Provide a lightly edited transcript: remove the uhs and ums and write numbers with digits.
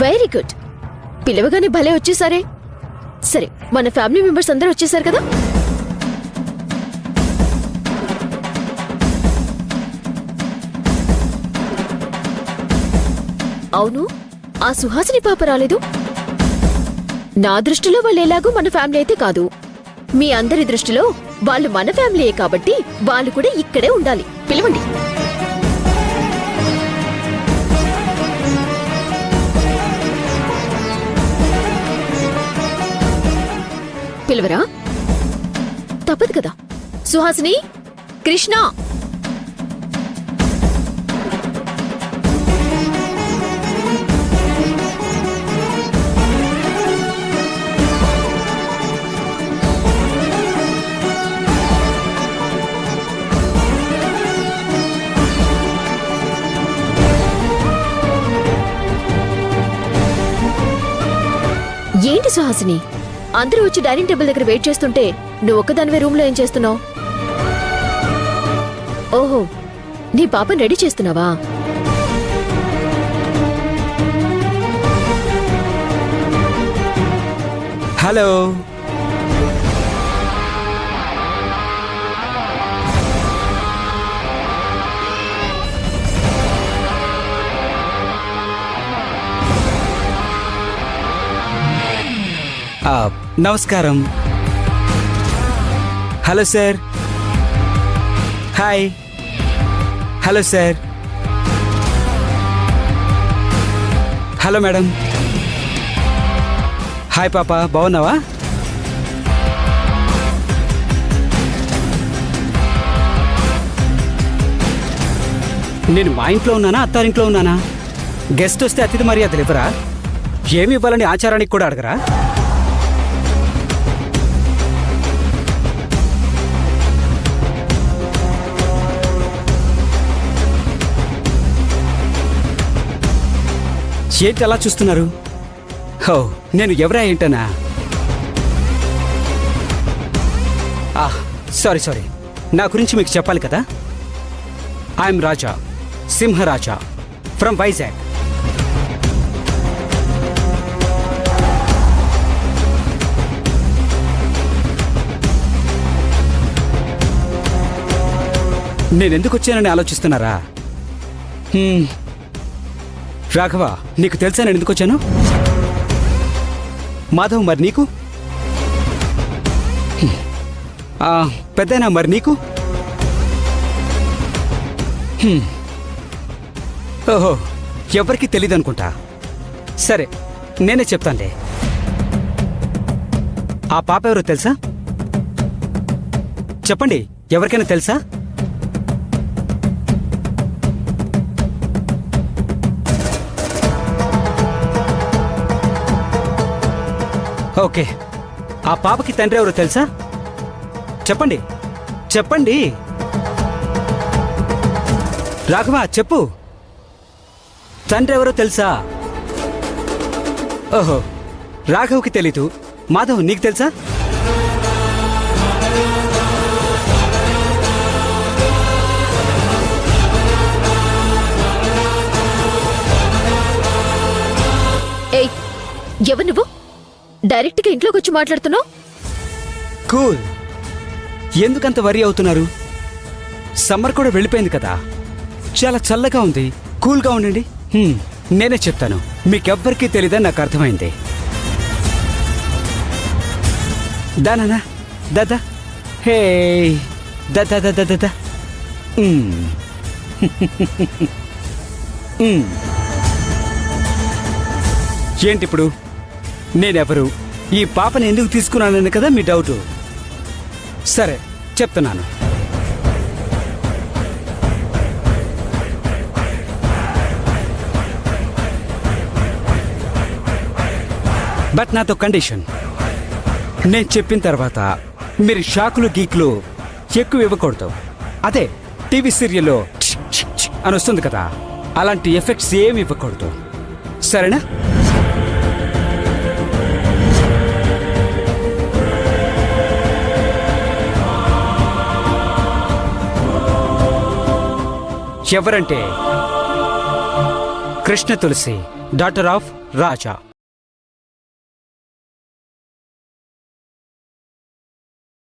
Very good. పిలవగానే భలే వచ్చేసారే. సరే, మన ఫ్యామిలీ మెంబర్స్ అందరూ వచ్చేసారు కదా. అవును, ఆ సుహాసిని పాప రాలేదు. నా దృష్టిలో వాళ్ళు ఎలాగూ మన ఫ్యామిలీ అయితే కాదు. మీ అందరి దృష్టిలో వాళ్ళు మన ఫ్యామిలీయే కాబట్టి వాళ్ళు కూడా ఇక్కడే ఉండాలి. పిలవండి. పిలవరా? తప్పదు కదా. సుహాసిని, కృష్ణ, ఏంటి సుహాసిని, అందరూ వచ్చి డైనింగ్ టేబుల్ దగ్గర వెయిట్ చేస్తుంటే నువ్వు ఒక్కదానివే రూమ్ లో ఏం చేస్తున్నావు? ఓహో, నీ పాపని రెడీ చేస్తున్నావా? హలో. నమస్కారం. Hello sir. Hi. Hello sir. Hello madam. Hi పాప, బాగున్నావా? నేను మా ఇంట్లో ఉన్నానా, అత్తారింట్లో ఉన్నానా? గెస్ట్ వస్తే అతిథి మర్యాదలు ఇవ్వరా? ఏమి ఇవ్వాలని ఆచారానికి కూడా అడగరా? ఏంటి అలా చూస్తున్నారు? హో, నేను ఎవరా ఏంటనా? సారీ, నా గురించి మీకు చెప్పాలి కదా. I'm Raja, Simharaja from Vizag. నేనెందుకు వచ్చానని ఆలోచిస్తున్నారా? రాఘవ, నీకు తెలుసా నేను ఎందుకు వచ్చాను? మాధవ్, మరి నీకు? పెద్దనా, మరి నీకు? ఓహో, ఎవరికి తెలీదు అనుకుంటా. సరే, నేనే చెప్తానులే. ఆ పాప ఎవరో తెలుసా? చెప్పండి, ఎవరికైనా తెలుసా? ఓకే, ఆ పాపకి తండ్రి ఎవరో తెలుసా? చెప్పండి, చెప్పండి. రాఘవ, చెప్పు. తండ్రి ఎవరో తెలుసా? ఓహో, రాఘవ్కి తెలీదు. మాధవ్, నీకు తెలుసా? ఏయ్, ఎవరు నువ్వు? డైరెక్ట్ గా ఇంట్లోకి వచ్చి మాట్లాడుతున్నావు? కూల్. ఎందుకంత వరి అవుతున్నారు? సమ్మర్ కూడా వెళ్ళిపోయింది కదా, చాలా చల్లగా ఉంది. కూల్గా ఉండండి. నేనే చెప్తాను, మీకెవ్వరికీ తెలీదని నాకు అర్థమైంది. దానా దాదా, హే దాదా దాదా దాదా. ఏంటిప్పుడు నేనెవరు, ఈ పాపని ఎందుకు తీసుకున్నానని కదా మీ డౌటు. సరే, చెప్తున్నాను. బట్ నాతో కండిషన్. నేను చెప్పిన తర్వాత మీరు షాకులు గీకులు ఎక్కువ ఇవ్వకూడదు. అదే టీవీ సీరియల్లో అని వస్తుంది కదా, అలాంటి ఎఫెక్ట్స్ ఏమి ఇవ్వకూడదు. సరేనా? ఎవరంటే కృష్ణ తులసి డాటర్ ఆఫ్ రాజా.